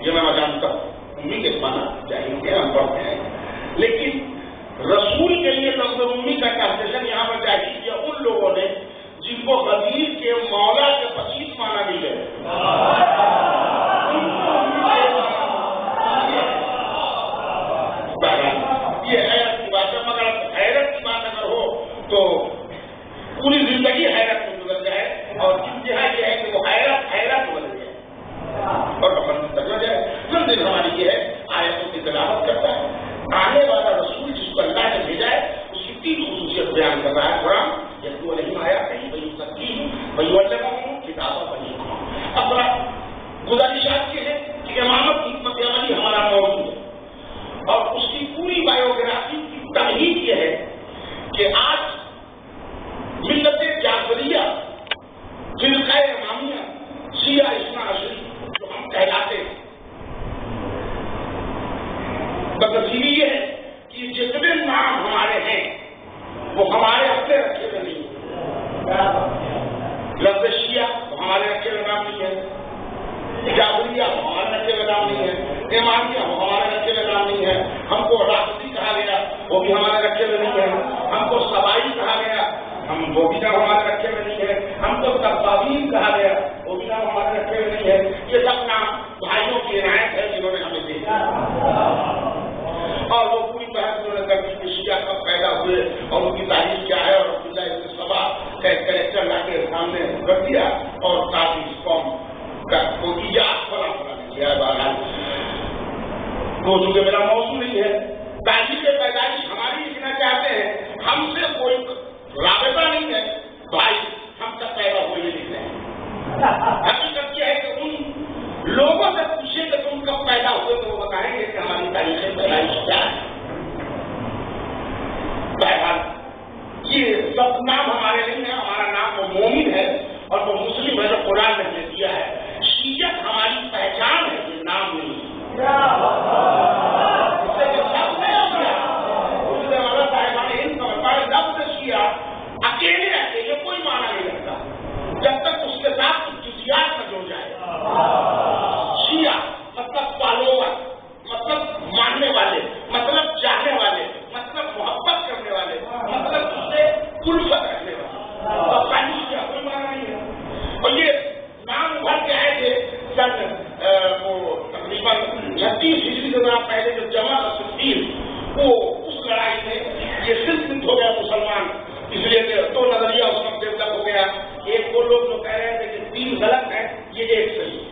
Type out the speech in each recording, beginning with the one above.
یہ میں جانتا ہوں امی کے مانا جاہل کے ہم پڑھتے ہیں، لیکن رسول کے لیے لفظ امی کا ٹرانسلیشن یہاں پر جاری کیا ان لوگوں نے جن کو غدیر کے مولا کے پچیس مانا دی گئے. یہ حیرت کی بات ہے، مگر حیرت کی بات اگر ہو تو پوری زندگی حیرت میں گزر جائے، اور انتہا یہ ہے کہ وہ حیرت بدل جائے اور بدل جائے. منزل ہماری یہ ہے آیتوں کی تلاوت کرتا ہے. آنے والا رسول جس کو اللہ نے بھیجا ہے اس کی 3 خصوصیت بیان کر رہا ہے قرآن. یتلو علیہم آیاتہ ویزکیہم ویعلمہم کتاب و اپنا گزارشات یہ ہے کہ امامت کی حکمت عملی ہمارا موضوع ہے، اور اس کی پوری بایوگرافی کی تمہید یہ ہے کہ آج ملت جعفریہ، فرقہ امامیہ، شیعہ اثنا عشری جو ہم کہلاتے ہیں، بدنصیبی یہ ہے کہ جتنے نام ہمارے ہیں وہ ہمارے اپنے رکھے ہوئے نہیں ہیں. لفظ شیعہ وہ ہمارے رکھے ہوئے نام نہیں ہے، جعفریہ وہ ہمارے رکھے ہوئے نام نہیں ہے، امامیہ وہ ہمارے رکھے ہوئے نام نہیں ہے. ہم کو رافضی کہا گیا وہ بھی ہمارے رکھے ہوئے نہیں ہے. ہم کو سبائی کہا گیا وہ بھی نام ہمارے رکھے ہوئے نہیں ہے. ہم کو تبابین کہا گیا وہ بھی نام ہمارے رکھے ہوئے نہیں ہے. یہ سب نام بھائیوں کی عنایت ہے جنہوں نے ہمیں دیکھا، اور وہ پوری طرح سے انہوں نے کر دی کہ شیعہ کب پیدا ہوئے اور ان کی تاریخ کیا ہے، اور عبداللہ ابن سبا کا ایک کریکٹر لا کے سامنے رکھ دیا اور کافی اس قوم کا کوئی ایجاد فلاں نے کیا ہے. بہرحال وہ چونکہ میرا موضوع نہیں ہے، تاریخ پیدائش ہماری لکھنا چاہتے ہیں، ہم سے کوئی رابطہ نہیں ہے بھائی، ہم سب پیدا ہوئے یہ لکھ رہے ہیں. حقیقت کیا ہے کہ ان لوگوں سے پوچھے کہ تم کب پیدا ہوئے تو وہ بتائیں گے کہ ہماری تاریخ پیدائش کیا ہے. بہرحال یہ سب نام ہمارے نہیں ہے، ہمارا نام وہ مومن ہے اور وہ مسلم ہے جو قرآن نے ہمیں دیا ہے. شیعت ہماری پہچان ہے، یہ نام نہیں ہے. اکیلے اکیلے کوئی معنی نہیں رکھتا جب تک اس کے ساتھ کچھ جزیات نہ جڑ جائے. شیعہ مطلب فالوور، مطلب ماننے والے، مطلب چاہنے والے، مطلب محبت کرنے والے، مطلب اس سے الفت رکھنے والے. اور خالص کا کوئی معنی نہیں ہے. اور یہ نام ابھر کے آئے تھے سن وہ تقریباً 36 ہجری سے ذرا پہلے جو جمع صفین، وہ اس لڑائی میں یہ سلسلت ہو گیا مسلمان، اس لیے کہ 2 نظریہ اس وقت ڈیولپ ہو گیا. ایک وہ لوگ جو کہہ رہے تھے کہ 3 غلط ہیں، یہ 1 صحیح ہے،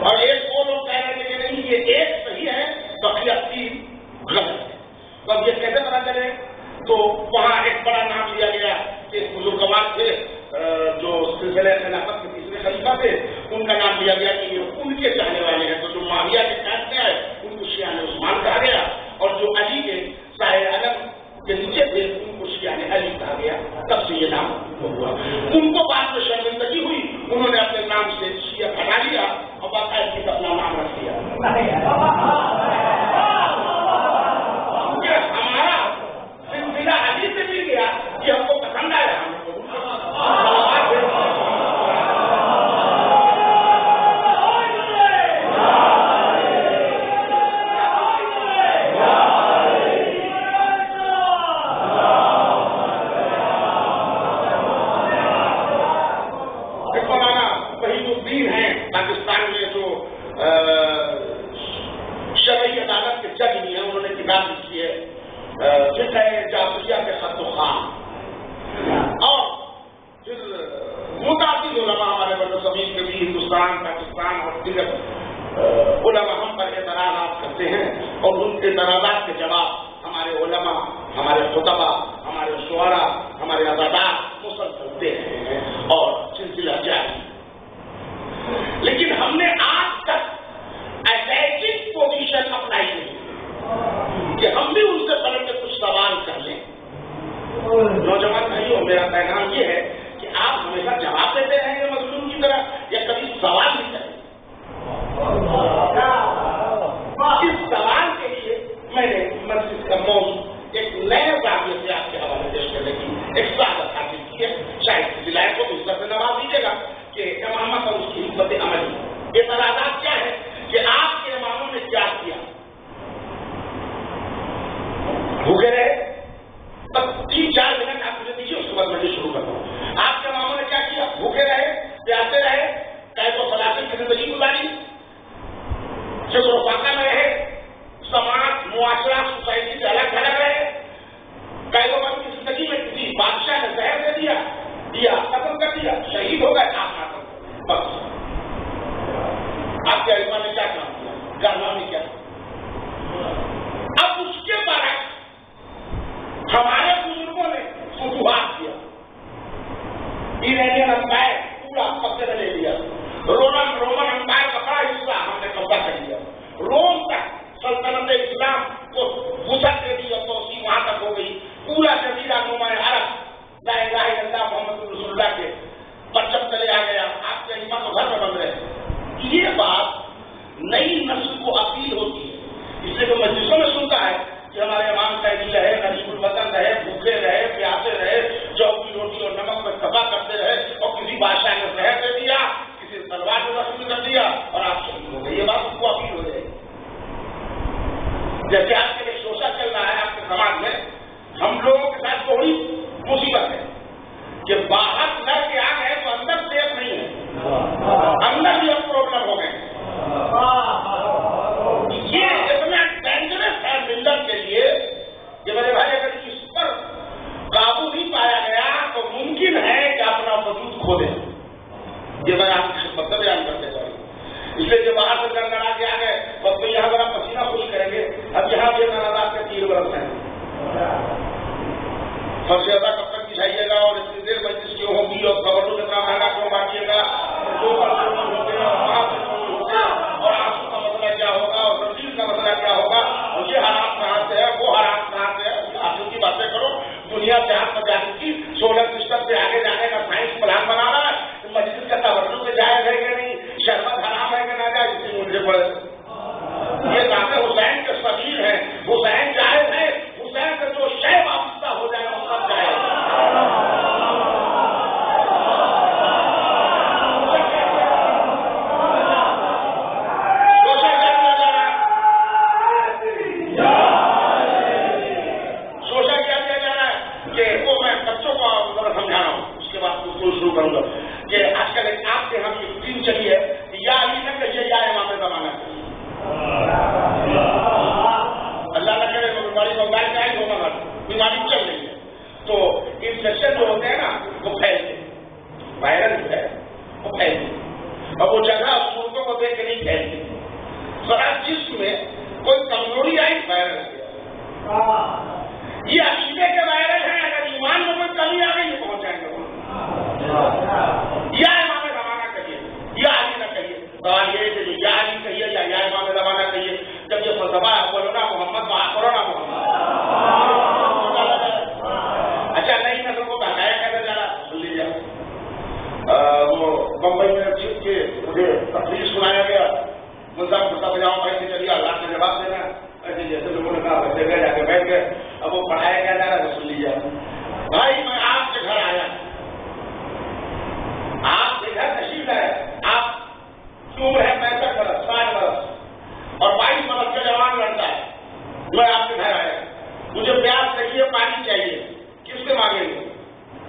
اور ایک وہ لوگ کہہ رہے تھے کہ نہیں یہ 1 صحیح ہے بقیہ 3 غلط ہے. تو اب یہ کیسے پتا چلے؟ تو وہاں ایک بڑا نام لیا گیا کہ بزرگوار تھے جو سلسلہ خلافت کے تیسرے خلیفہ تھے، ان کا نام لیا گیا کہ یہ ان کے چاہنے والے ہیں. تو جو معاویہ کے ساتھ میں آئے ان کو شیعہ نے عثمان کہا گیا، اور جو علی کے سائے علم کے نیچے تھے ان کو شیعہ نے علی کہا گیا. تب سے یہ نام ہوا. ان کو بعد میں شرمندگی ہوئی، انہوں نے اپنے نام سے شیعہ ہٹا لیا اور باقاعدگی اپنا نام رکھ دیا. ہمارا سلسلہ علی سے مل گیا کہ ہم کو پسند آیا. پاکستان میں جو شرعی عدالت کے جج بھی ہیں، انہوں نے کتاب لکھی ہے فقہ جعفریہ کے خط و خان. اور پھر متعدد علماء ہمارے برصغیر کے بھی ہندوستان، پاکستان اور دیگر علماء ہم پر اعتراضات کرتے ہیں، اور ان کے اعتراضات کے جواب ہمارے علماء، ہمارے خطبہ، ہمارے شعراء، ہمارے عزادات مسلسل دے رہے ہیں اور سلسلہ جاری. لیکن ہم نے آج تک ایتھیٹک پوزیشن اپنائی نہیں کہ ہم بھی ان سے پہلے کچھ سوال کر لیں. نوجوان بھائیوں، میرا پیغام یہ ہے کہ آپ ہمیشہ جواب دیتے رہیں گے مظلوم کی طرح، یا کبھی سوال نہیں کریں. اس سوال کے لیے میں نے مسجد کا موضوع ایک نئے زاویے سے آپ کے حوالے پیش کرنے کی ایک سعادت حاصل کی ہے. شاید ضلع کو اس طرح سے آپ کے علماء نے کیا کام کیا، کارنامے نے کیا. اب اس کے برعکس ہمارے بزرگوں نے فتوحات کیا. ایرانین امپائر پورا قبضے میں لے لیا. رومن امپائر کا بڑا حصہ ہم نے قبضہ کر لیا. روم تک سلطنت اسلام کو وسعت دے دی اور توسیع وہاں تک ہو گئی. پورا جزیرہ نما عرب لا الہ الا اللہ محمد رسول اللہ کے پرچم چلے آ گیا. آپ کے علماء تو گھر میں بن رہے ہیں. یہ بات نئی نسل کو اپیل ہوتی ہے. اس لیے جو مجلسوں میں سنتا ہے کہ ہمارے امام قیدی رہے، غریب الوطن رہے، بھوکے رہے، پیاسے رہے، چوکی روٹی اور نمک میں تباہ کرتے رہے اور کسی بادشاہ نے زہر دے دیا، کسی تلوار کو رسم کر دیا اور آپ شہید ہو گئے. یہ بات اس کو اپیل ہو جائے گی. جیسے آج کے لیے شوشا چل رہا ہے آپ کے سماج میں، ہم لوگوں کے ساتھ کوئی مصیبت ہے کہ باہر لڑ کے آ گئے تو اندر سیف نہیں ہے، اندر بھی اب پرابلم ہو گئے. یہ اتنا ڈینجرس ہے ملت کے لیے کہ میرے بھائی اگر اس پر قابو نہیں پایا گیا تو ممکن ہے کہ اپنا وجود کھو دیں. یہ میں آپ کی خدمت میں بیان کرتے جا رہا ہوں. اس لیے جو باہر سے گھر لڑا کے آ گئے بس تو یہاں بڑا پسینہ خوش کریں گے. اب یہاں بھی آپ کے 3 برس ہیں. سب سے زیادہ کب تک بچھائیے گا اور اتنی دیر مجلس کیوں ہوگی اور گورنر کتنا مہنگا کیوں بانٹیے گا، اور آنسو کا مسئلہ کیا ہوگا اور تبدیل کا مسئلہ کیا ہوگا، اور یہ حالات کہاں سے ہے، وہ حالات کہاں سے ہے. آنسو کی باتیں کرو. دنیا جہاں مجاہد کی سولر سسٹم سے آگے جانے کا سائنس پلان بنا رہا ہے. مجلس کا توجہ سے جائز ہے کہ نہیں، شربت حرام ہے کہ نہ جائز، اس سے مجھے پڑے. یہ باتیں حسین کے سبیل ہیں. حسین جائز ہے. حسین سے جو شے وابستہ ہو جائے وہ سب جائز. کہ آج کل آپ کے ہم یہ ٹیم چلی ہے کہ یا علی نہ کہیے یا امام زمانہ کہیے. اللہ نہ کرے تو بیماری بنگال میں آئی ہوگا، بیماری چل رہی ہے تو انفیکشن جو ہوتے ہیں نا وہ پھیلتے، وائرل جو ہے وہ پھیلتے اور وہ جگہ صورتوں کو دیکھ کے نہیں پھیلتی. ذرا جسم میں کوئی کمزوری آئی وائرل کیا. یہ عقیدے کے وائرل ہیں. اگر ایمان میں کوئی کمی آ گئی یہ پہنچ جائیں گے. یا امام زمانہ کہیے یا علی نہ کہیے. سوال یہ ہے کہ یا علی کہیے یا امام زمانہ کہیے. جب یہ فلسفہ بولونا محمد کرونا محمد. اچھا نئی نسل کو بہتایا کیسے جا رہا سن لیجیے. وہ بمبئی میں جیت کے مجھے تقریر سنایا گیا. ملزم کرتا بجاؤ ایسے چلیے اللہ کا جواب دینا ایسے جیسے لوگوں نے کہا بچے گئے جا کے بیٹھ گئے. اب وہ پڑھایا کیا جا رہا ہے سن لیجیے. بھائی میں آپ کے گھر آیا، آپ کے گھر تشریف ہے، آپ کی عمر ہے 65 برس 60 برس اور 22 برس کا جوان لڑکا ہے. میں آپ کے گھر آیا، مجھے پیاس لگی ہے، پانی چاہیے. کس سے مانگیں گے؟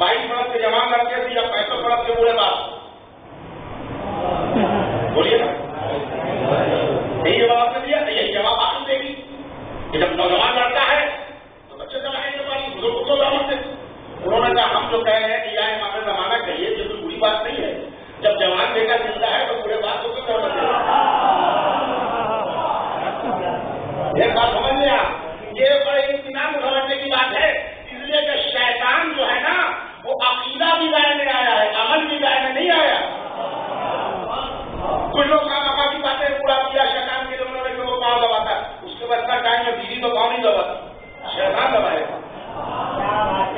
22 برس کے جوان لڑکے سے یا 65 برس کے بوڑھے باپ؟ بولیے نا. یہی جواب نے دیا، یہی جواب آپ دے گی کہ جب نوجوان لڑکا ہے تو بچے چلائیں گے پانی، بزرگ کو دعوت دے. انہوں نے کہا ہم جو کہہ رہے ہیں کہ یا امام زمانہ کہیے یہ کوئی بری بات نہیں ہے. جب جوان بیٹا زندہ ہے تو بڑے بات کو کیوں دعوت دے. ایک بات سمجھ لیں آپ، یہ بڑے اطمینان سمجھنے کی بات ہے. اس لیے کہ شیطان جو ہے نا وہ عقیدہ بھی دائیں میں آیا ہے، عمل بھی دائیں میں نہیں آیا. کچھ لوگ کہاں کی باتیں پورا کیا شیطان کے لیے، انہوں نے کہ وہ پاؤں دباتا ہے. اس کے بعد اتنا ٹائم میں بیوی تو پاؤں نہیں دباتا، شیطان دبائے گا.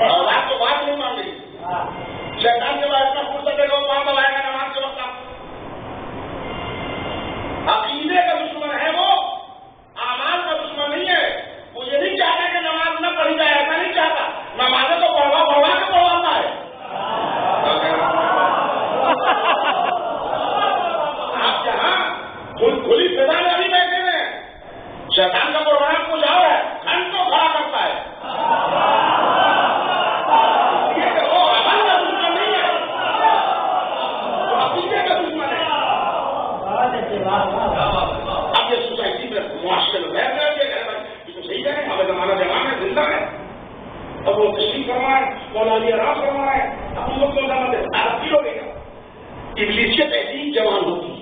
اور آپ تو بات نہیں مان رہی. شیطان کے بعد اتنا فرصت ہے لوگ پاؤں دبائے گا نماز کے وقت. عقیدے کا دشمن ہے وہ، اعمال کا دشمن نہیں ہے. وہ یہ نہیں چاہتا کہ نماز نہ پڑھی جائے، ایسا نہیں چاہتا. نمازیں تو پڑھوا کے پڑھواتا ہے. آپ جہاں کھلی فضا میں ابھی بیٹھے ہیں، شیطان کا پروگرام کچھ اور ہے، گھنٹوں کھڑا کرتا ہے. اب یہ سوسائٹی میں معاشرے میں یہ تو صحیح ہے، ہمیں زمانہ جوان ہے، زندہ ہے. اب وہ تشریف فرمائے، مولانا آرام فرمائے، اب ہم لوگ کو سمجھ آرتی ہو گئی. ابلیسیت ایسی جوان ہوتی ہے.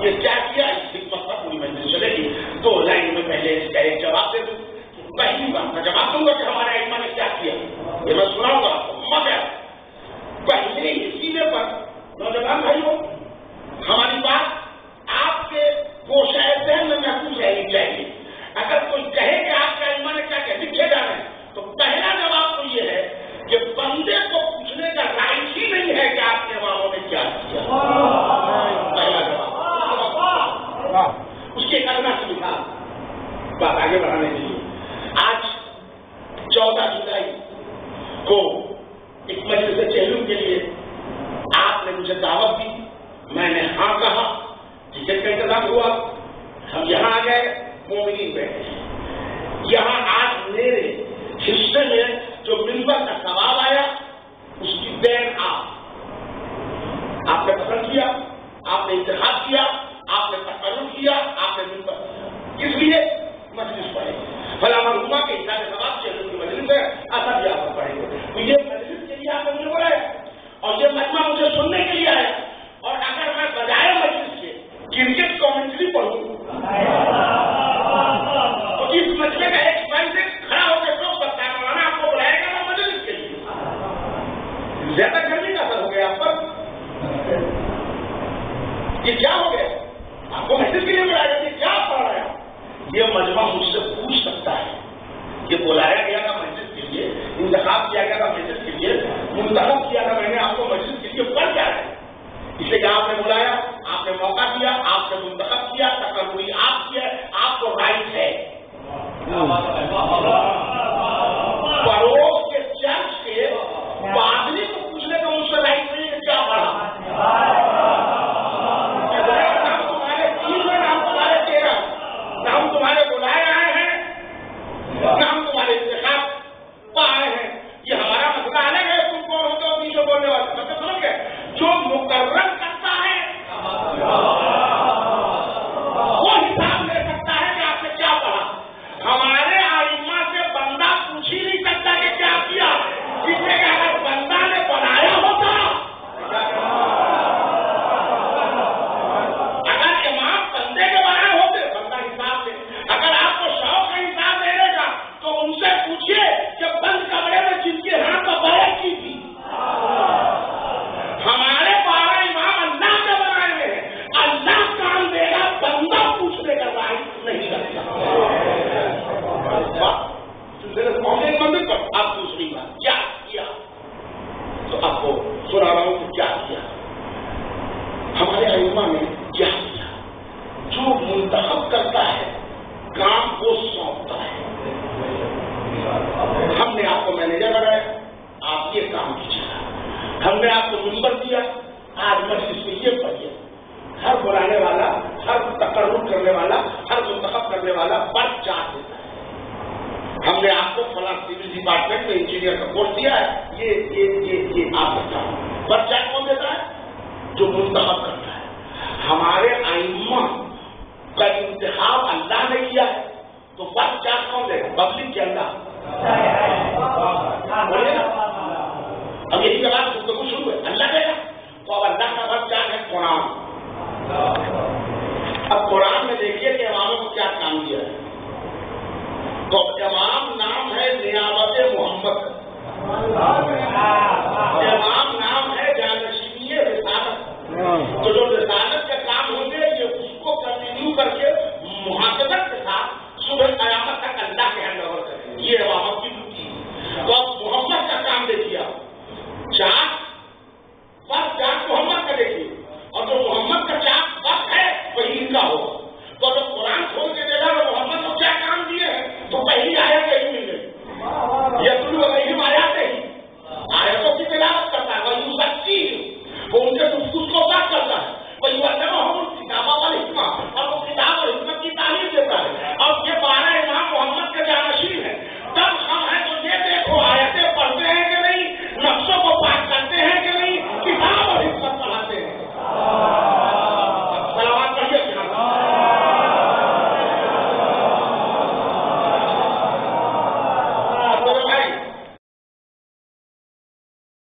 یہ کیا کیا اس حکمت پر پوری مجلس چلے گی. 2 لائن میں پہلے اس کا ایک جواب دے دوں. پہلی بات میں جواب دوں گا کہ ہمارے ائمہ نے کیا کیا, یہ میں سناؤں گا آپ کو. مگر پہلے اسی میں پر نوجوان بھائیوں ہماری بات آپ کے گوشہ ذہن میں محفوظ رہنی چاہیے. اگر کوئی کہے کہ آپ کے ائمہ نے کیا کہ لکھے جا رہے ہیں, تو پہلا جواب تو یہ ہے کہ بندے کو پوچھنے کا رائٹ ہی نہیں ہے کہ آپ کے اماموں نے کیا کیا. پہلا جواب. اس کے کرنا سی مثال بات آگے بڑھانے کے لیے. آج 14 جولائی کو ایک مجلس چہلم کے لیے آپ نے مجھے دعوت دی, میں نے ہاں کہا, ٹکٹ کا انتظام ہوا, ہم یہاں آ گئے, مومنین بیٹھے. یہاں آج میرے حصے میں جو منبر کا ثواب آیا اس کی دین آپ نے پسند کیا, آپ نے انتخاب کیا, آپ نے تقرر کیا, آپ نے منبر کیا. اس لیے مجلس پڑھے فلاں مرحوما کے حساب ثواب سے کی مجلس ہے, اثر بھی آپ پڑھیں گے. تو یہ مجلس کے لیے آپ نے مجھے بولا ہے اور یہ مجمع مجھے سننے کے لیے آیا. اور اگر میں بجائے مجلس کے کرکٹ کامنٹری پڑھوں تو اس مجمع کا ایک سائن سے کھڑا ہو کے سوچ سکتا ہے مولانا آپ کو بلائے گا میں مجلس کے لیے. زیادہ گرمی کا اثر ہو گیا آپ پر. یہ کیا ہو گیا, آپ کو مجلس کے لیے بلائے گا, یہ کیا پڑھ رہا ہے. یہ مجمع مجھ سے پوچھ سکتا ہے, یہ بلایا گیا تھا مجلس کے لیے, انتخاب کیا گیا تھا مجلس کے لیے, منتخب کیا تھا میں نے آپ کو مجلس کے لیے, پر کیا ہے اس لیے کہ آپ نے بلایا, آپ نے موقع دیا, آپ نے منتخب کیا, تقرری آپ کیا, آپ کو رائٹ ہے. پڑوس کے چرچ کے پادری کو پوچھنے کا مجھ سے رائٹ نہیں ہے کیا پڑھا. نام تمہارے دین میں, نام تمہارے چہرہ, نام تمہارے بلائے آئے ہیں, نام تمہارے انتخاب پا آئے ہیں. یہ ہمارا مسئلہ الگ ہے, تم کون ہوتے ہو نیچے بولنے والے. مطلب سنو گے جو مقرر کرتا ہے وہ حساب لے سکتا ہے کہ آپ نے کیا پڑھا. ہمارے ائمہ سے بندہ پوچھ ہی نہیں سکتا کہ کیا کیا, جس سے کہ اگر بندہ نے بنایا ہوتا, اگر امام بندے کے بنائے ہوتے بندہ حساب دے. اگر آپ کو شوق کا حساب دینے کا تو ان سے پوچھیے کہ بند کمرے میں جن کے ہاں کا بیعت کی تھی. ہمارے 12 امام اللہ کے بنائے ہوئے ہیں, اللہ کام دے گا, بندہ پوچھنے کا رائٹ نہیں رکھتا. مندر پر آپ دوسری بات کیا کیا, تو آپ کو سنا رہا ہوں کہ کیا کیا. ہمارے ائمہ نے کیا کیا, جو منتخب کرتا ہے کام کو سونپتا ہے. ہم نے آپ کو مینیجر بنایا, آپ یہ کام کیجیے. ہم نے آپ کو منبر دیا, آج مجلس میں یہ پڑھیے. ہر بلانے والا, ہر تقرر کرنے والا, ہر منتخب کرنے والا بس چارج دیتا ہے. ہم نے آپ کو فلاں سول ڈپارٹمنٹ میں انجینئر کا کورس دیا ہے, یہ آپ کا کام. بس چارج کون دیتا ہے, جو منتخب کرتا ہے. ہمارے ائمہ کا انتخاب اللہ نے کیا ہے, تو بس چارج کون دے گا, پبلک کے اللہ. بولے اب یہی کے بعد گفتگو شروع ہے, اللہ دے گا. تو اب اللہ کا بس چارج ہے قرآن. اب قرآن میں دیکھیے کہ اماموں کو کیا کام دیا ہے. تو امام نام ہے نیابت محمد.